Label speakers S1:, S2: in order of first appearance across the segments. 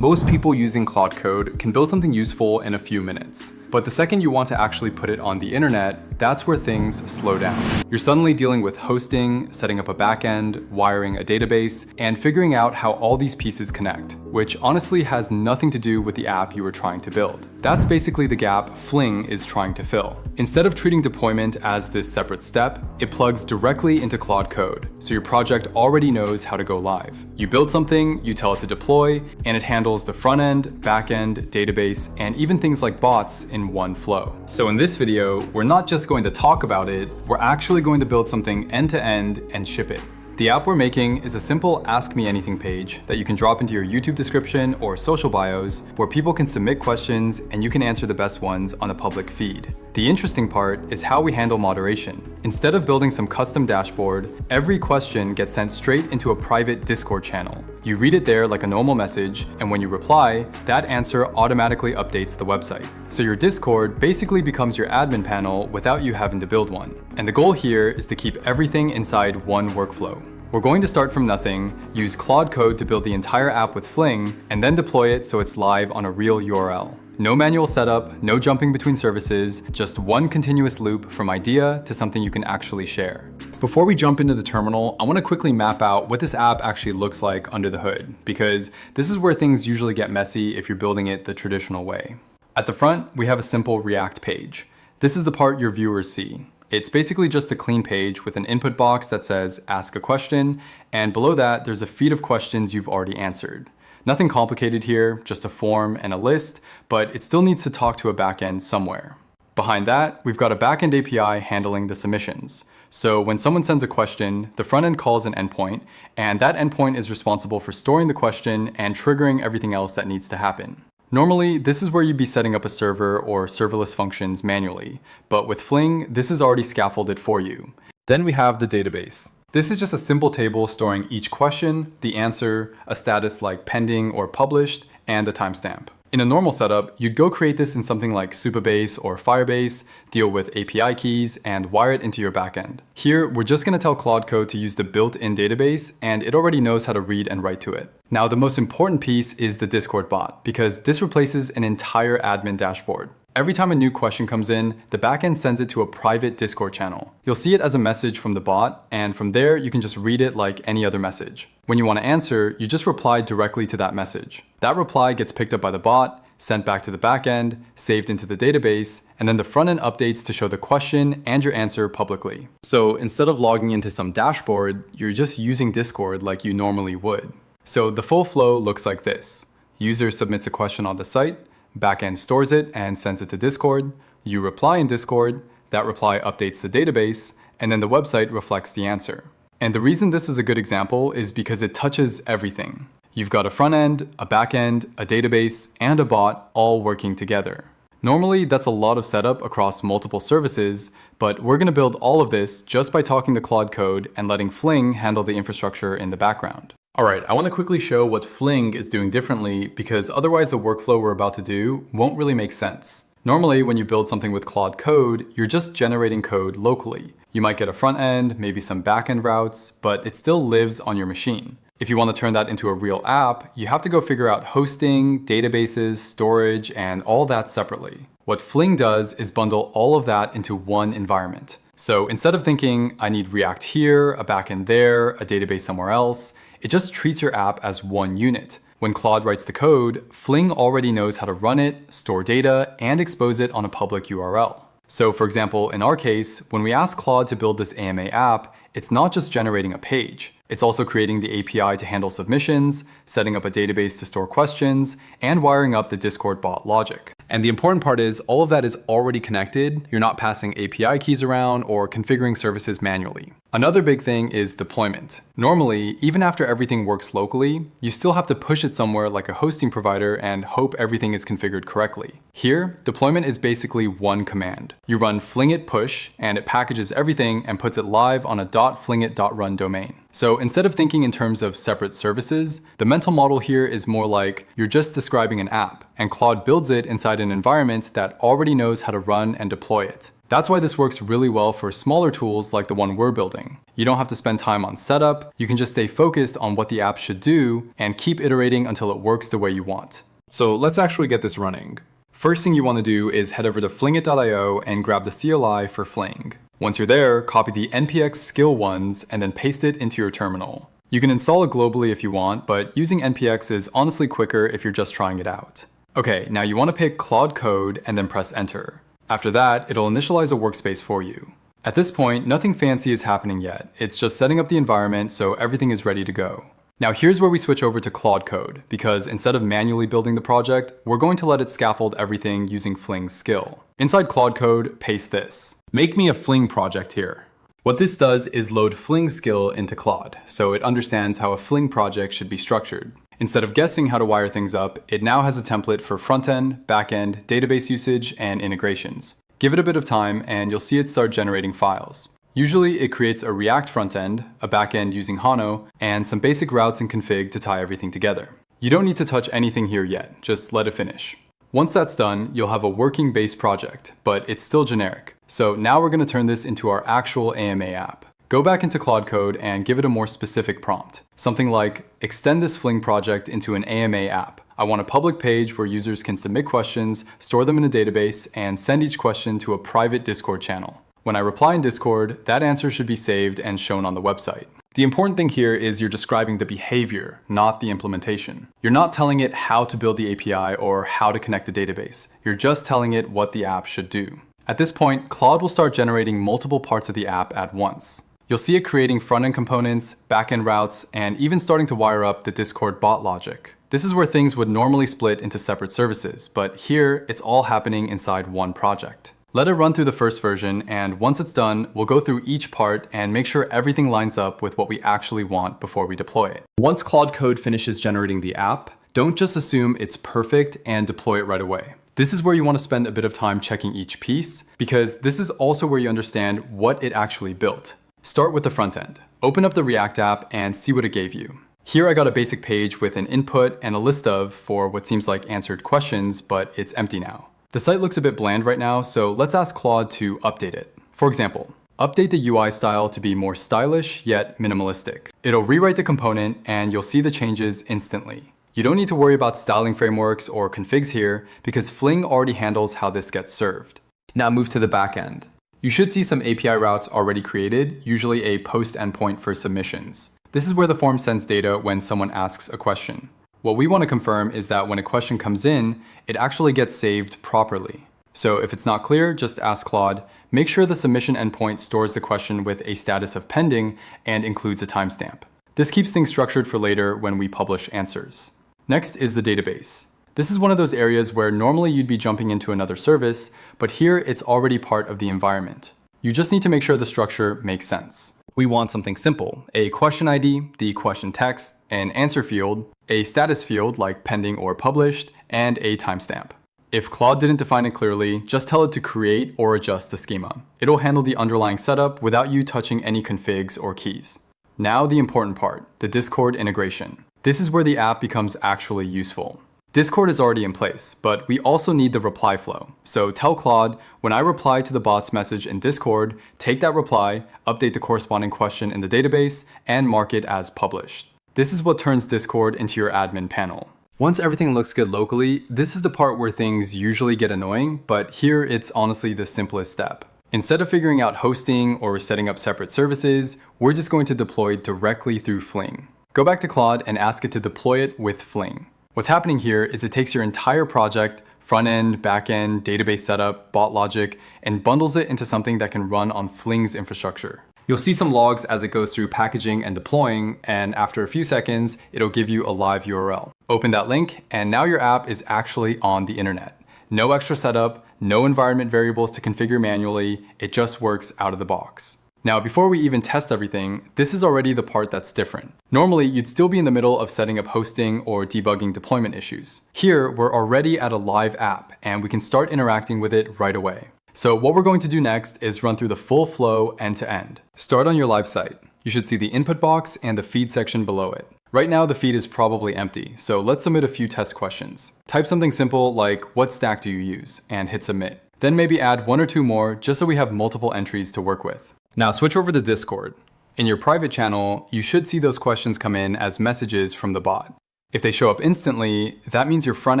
S1: Most people using Claude Code can build something useful in a few minutes. But the second you want to actually put it on the internet, that's where things slow down. You're suddenly dealing with hosting, setting up a backend, wiring a database, and figuring out how all these pieces connect, which honestly has nothing to do with the app you were trying to build. That's basically the gap Fling is trying to fill. Instead of treating deployment as this separate step, it plugs directly into Claude Code, so your project already knows how to go live. You build something, you tell it to deploy, and it handles the front end, back end, database, and even things like bots in one flow. So in this video, we're not just going to talk about it, we're actually going to build something end-to-end and ship it. The app we're making is a simple Ask Me Anything page that you can drop into your YouTube description or social bios, where people can submit questions and you can answer the best ones on a public feed. The interesting part is how we handle moderation. Instead of building some custom dashboard, every question gets sent straight into a private Discord channel. You read it there like a normal message, and when you reply, that answer automatically updates the website. So your Discord basically becomes your admin panel without you having to build one. And the goal here is to keep everything inside one workflow. We're going to start from nothing, use Claude Code to build the entire app with Fling, and then deploy it so it's live on a real URL. No manual setup, no jumping between services, just one continuous loop from idea to something you can actually share. Before we jump into the terminal, I want to quickly map out what this app actually looks like under the hood, because this is where things usually get messy if you're building it the traditional way. At the front, we have a simple React page. This is the part your viewers see. It's basically just a clean page with an input box that says ask a question, and below that there's a feed of questions you've already answered. Nothing complicated here, just a form and a list, but it still needs to talk to a backend somewhere. Behind that, we've got a backend API handling the submissions. So when someone sends a question, the front end calls an endpoint, and that endpoint is responsible for storing the question and triggering everything else that needs to happen. Normally, this is where you'd be setting up a server or serverless functions manually, but with Fling, this is already scaffolded for you. Then we have the database. This is just a simple table storing each question, the answer, a status like pending or published, and a timestamp. In a normal setup, you'd go create this in something like Supabase or Firebase, deal with API keys, and wire it into your backend. Here, we're just going to tell Claude Code to use the built-in database, and it already knows how to read and write to it. Now, the most important piece is the Discord bot, because this replaces an entire admin dashboard. Every time a new question comes in, the backend sends it to a private Discord channel. You'll see it as a message from the bot, and from there, you can just read it like any other message. When you want to answer, you just reply directly to that message. That reply gets picked up by the bot, sent back to the backend, saved into the database, and then the front end updates to show the question and your answer publicly. So instead of logging into some dashboard, you're just using Discord like you normally would. So the full flow looks like this. User submits a question on the site, backend stores it and sends it to Discord, you reply in Discord, that reply updates the database, and then the website reflects the answer. And the reason this is a good example is because it touches everything. You've got a front end, a back end, a database, and a bot all working together. Normally, that's a lot of setup across multiple services, but we're going to build all of this just by talking to Claude Code and letting Fling handle the infrastructure in the background. Alright, I want to quickly show what Fling is doing differently, because otherwise the workflow we're about to do won't really make sense. Normally, when you build something with Claude Code, you're just generating code locally. You might get a front end, maybe some back-end routes, but it still lives on your machine. If you want to turn that into a real app, you have to go figure out hosting, databases, storage, and all that separately. What Fling does is bundle all of that into one environment. So instead of thinking, I need React here, a backend there, a database somewhere else, it just treats your app as one unit. When Claude writes the code, Fling already knows how to run it, store data, and expose it on a public URL. So for example, in our case, when we ask Claude to build this AMA app, it's not just generating a page. It's also creating the API to handle submissions, setting up a database to store questions, and wiring up the Discord bot logic. And the important part is all of that is already connected. You're not passing API keys around or configuring services manually. Another big thing is deployment. Normally, even after everything works locally, you still have to push it somewhere like a hosting provider and hope everything is configured correctly. Here, deployment is basically one command. You run flingit push, and it packages everything and puts it live on a .flingit.run domain. So instead of thinking in terms of separate services, the mental model here is more like you're just describing an app, and Claude builds it inside an environment that already knows how to run and deploy it. That's why this works really well for smaller tools like the one we're building. You don't have to spend time on setup, you can just stay focused on what the app should do and keep iterating until it works the way you want. So let's actually get this running. First thing you want to do is head over to flingit.io and grab the CLI for Fling. Once you're there, copy the npx skill ones and then paste it into your terminal. You can install it globally if you want, but using npx is honestly quicker if you're just trying it out. Okay, now you want to pick Claude Code and then press enter. After that, it'll initialize a workspace for you. At this point, nothing fancy is happening yet. It's just setting up the environment so everything is ready to go. Now here's where we switch over to Claude Code, because instead of manually building the project, we're going to let it scaffold everything using Fling's skill. Inside Claude Code, paste this. Make me a Fling project here. What this does is load Fling's skill into Claude, so it understands how a Fling project should be structured. Instead of guessing how to wire things up, it now has a template for front-end, back-end, database usage, and integrations. Give it a bit of time and you'll see it start generating files. Usually it creates a React front-end, a back-end using Hano, and some basic routes and config to tie everything together. You don't need to touch anything here yet, just let it finish. Once that's done, you'll have a working base project, but it's still generic. So now we're going to turn this into our actual AMA app. Go back into Claude Code and give it a more specific prompt. Something like, extend this Fling project into an AMA app. I want a public page where users can submit questions, store them in a database, and send each question to a private Discord channel. When I reply in Discord, that answer should be saved and shown on the website. The important thing here is you're describing the behavior, not the implementation. You're not telling it how to build the API or how to connect the database. You're just telling it what the app should do. At this point, Claude will start generating multiple parts of the app at once. You'll see it creating front-end components, back-end routes, and even starting to wire up the Discord bot logic. This is where things would normally split into separate services, but here it's all happening inside one project. Let it run through the first version, and once it's done, we'll go through each part and make sure everything lines up with what we actually want before we deploy it. Once Claude Code finishes generating the app, don't just assume it's perfect and deploy it right away. This is where you want to spend a bit of time checking each piece, because this is also where you understand what it actually built. Start with the front end. Open up the React app and see what it gave you. Here I got a basic page with an input and a list of for what seems like answered questions, but it's empty now. The site looks a bit bland right now, so let's ask Claude to update it. For example, update the UI style to be more stylish yet minimalistic. It'll rewrite the component and you'll see the changes instantly. You don't need to worry about styling frameworks or configs here because Fling already handles how this gets served. Now move to the back end. You should see some API routes already created, usually a post endpoint for submissions. This is where the form sends data when someone asks a question. What we want to confirm is that when a question comes in, it actually gets saved properly. So if it's not clear, just ask Claude. Make sure the submission endpoint stores the question with a status of pending and includes a timestamp. This keeps things structured for later when we publish answers. Next is the database. This is one of those areas where normally you'd be jumping into another service, but here it's already part of the environment. You just need to make sure the structure makes sense. We want something simple, a question ID, the question text, an answer field, a status field like pending or published, and a timestamp. If Claude didn't define it clearly, just tell it to create or adjust the schema. It'll handle the underlying setup without you touching any configs or keys. Now the important part, the Discord integration. This is where the app becomes actually useful. Discord is already in place, but we also need the reply flow. So tell Claude, when I reply to the bot's message in Discord, take that reply, update the corresponding question in the database, and mark it as published. This is what turns Discord into your admin panel. Once everything looks good locally, this is the part where things usually get annoying, but here it's honestly the simplest step. Instead of figuring out hosting or setting up separate services, we're just going to deploy directly through Fling. Go back to Claude and ask it to deploy it with Fling. What's happening here is it takes your entire project, front-end, back-end, database setup, bot logic, and bundles it into something that can run on Fling's infrastructure. You'll see some logs as it goes through packaging and deploying, and after a few seconds, it'll give you a live URL. Open that link, and now your app is actually on the internet. No extra setup, no environment variables to configure manually, it just works out of the box. Now, before we even test everything, this is already the part that's different. Normally, you'd still be in the middle of setting up hosting or debugging deployment issues. Here, we're already at a live app, and we can start interacting with it right away. So what we're going to do next is run through the full flow end to end. Start on your live site. You should see the input box and the feed section below it. Right now, the feed is probably empty, so let's submit a few test questions. Type something simple like, what stack do you use? And hit submit. Then maybe add 1 or 2 more just so we have multiple entries to work with. Now switch over to Discord. In your private channel, you should see those questions come in as messages from the bot. If they show up instantly, that means your front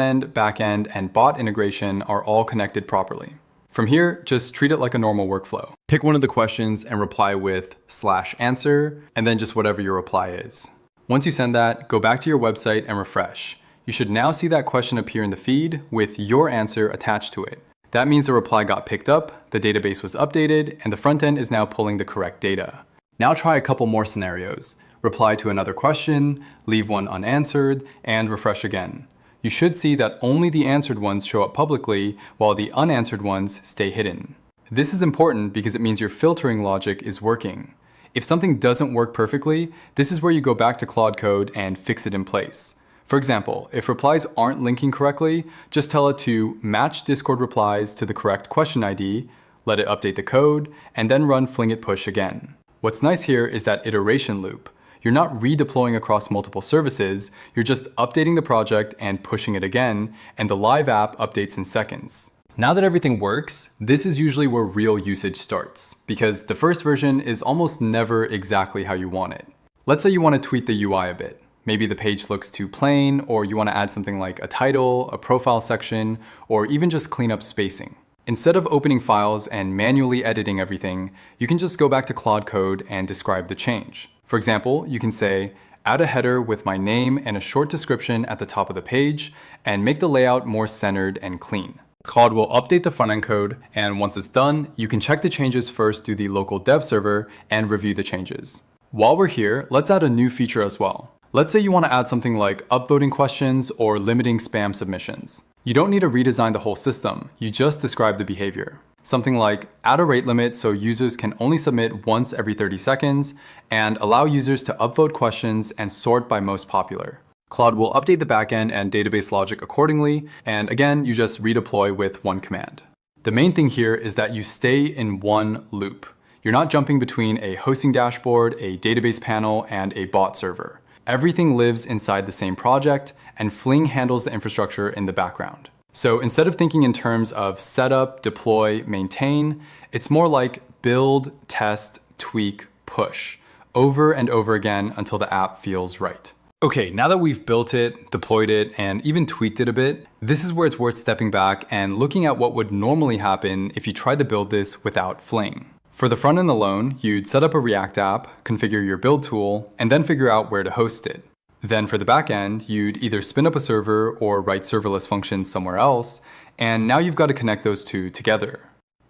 S1: end, back end, and bot integration are all connected properly. From here, just treat it like a normal workflow. Pick one of the questions and reply with /answer, and then just whatever your reply is. Once you send that, go back to your website and refresh. You should now see that question appear in the feed with your answer attached to it. That means the reply got picked up, the database was updated, and the front end is now pulling the correct data. Now try a couple more scenarios. Reply to another question, leave one unanswered, and refresh again. You should see that only the answered ones show up publicly, while the unanswered ones stay hidden. This is important because it means your filtering logic is working. If something doesn't work perfectly, this is where you go back to Claude Code and fix it in place. For example, if replies aren't linking correctly, just tell it to match Discord replies to the correct question ID, let it update the code, and then run fling it push again. What's nice here is that iteration loop. You're not redeploying across multiple services, you're just updating the project and pushing it again, and the live app updates in seconds. Now that everything works, this is usually where real usage starts, because the first version is almost never exactly how you want it. Let's say you want to tweak the UI a bit. Maybe the page looks too plain, or you want to add something like a title, a profile section, or even just clean up spacing. Instead of opening files and manually editing everything, you can just go back to Claude Code and describe the change. For example, you can say, add a header with my name and a short description at the top of the page, and make the layout more centered and clean. Claude will update the front-end code, and once it's done, you can check the changes first through the local dev server and review the changes. While we're here, let's add a new feature as well. Let's say you want to add something like upvoting questions or limiting spam submissions. You don't need to redesign the whole system, you just describe the behavior. Something like add a rate limit so users can only submit once every 30 seconds, and allow users to upvote questions and sort by most popular. Claude will update the backend and database logic accordingly, and again, you just redeploy with one command. The main thing here is that you stay in one loop. You're not jumping between a hosting dashboard, a database panel, and a bot server. Everything lives inside the same project, and Fling handles the infrastructure in the background. So instead of thinking in terms of setup, deploy, maintain, it's more like build, test, tweak, push, over and over again until the app feels right. Okay, now that we've built it, deployed it, and even tweaked it a bit, this is where it's worth stepping back and looking at what would normally happen if you tried to build this without Fling. For the front end alone, you'd set up a React app, configure your build tool, and then figure out where to host it. Then for the back end, you'd either spin up a server or write serverless functions somewhere else, and now you've got to connect those two together.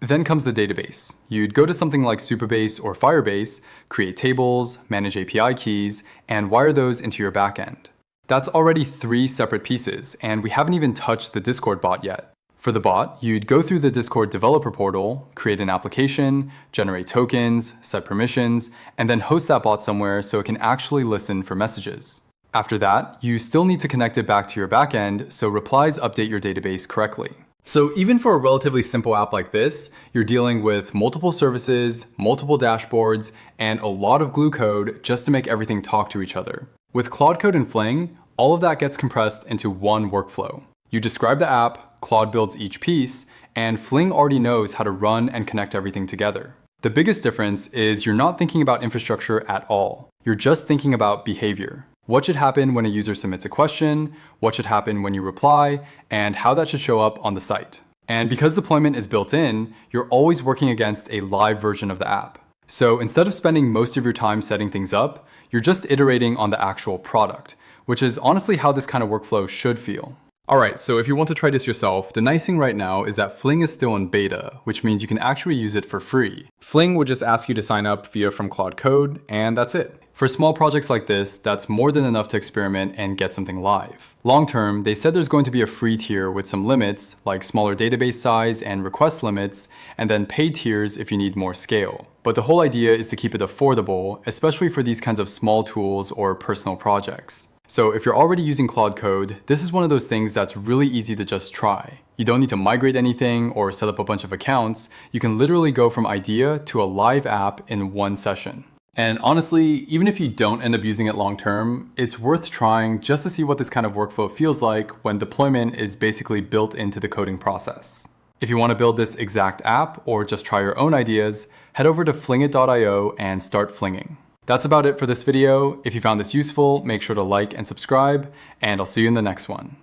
S1: Then comes the database. You'd go to something like Supabase or Firebase, create tables, manage API keys, and wire those into your backend. That's already 3 separate pieces, and we haven't even touched the Discord bot yet. For the bot, you'd go through the Discord developer portal, create an application, generate tokens, set permissions, and then host that bot somewhere so it can actually listen for messages. After that, you still need to connect it back to your backend so replies update your database correctly. So even for a relatively simple app like this, you're dealing with multiple services, multiple dashboards, and a lot of glue code just to make everything talk to each other. With Claude Code and Fling, all of that gets compressed into one workflow. You describe the app, Claude builds each piece, and Fling already knows how to run and connect everything together. The biggest difference is you're not thinking about infrastructure at all. You're just thinking about behavior. What should happen when a user submits a question, what should happen when you reply, and how that should show up on the site. And because deployment is built in, you're always working against a live version of the app. So instead of spending most of your time setting things up, you're just iterating on the actual product, which is honestly how this kind of workflow should feel. Alright, so if you want to try this yourself, the nice thing right now is that Fling is still in beta, which means you can actually use it for free. Fling would just ask you to sign up via from Claude Code, and that's it. For small projects like this, that's more than enough to experiment and get something live. Long term, they said there's going to be a free tier with some limits, like smaller database size and request limits, and then paid tiers if you need more scale. But the whole idea is to keep it affordable, especially for these kinds of small tools or personal projects. So if you're already using Claude Code, this is one of those things that's really easy to just try. You don't need to migrate anything or set up a bunch of accounts. You can literally go from idea to a live app in one session. And honestly, even if you don't end up using it long term, it's worth trying just to see what this kind of workflow feels like when deployment is basically built into the coding process. If you want to build this exact app or just try your own ideas, head over to flingit.io and start flinging. That's about it for this video. If you found this useful, make sure to like and subscribe, and I'll see you in the next one.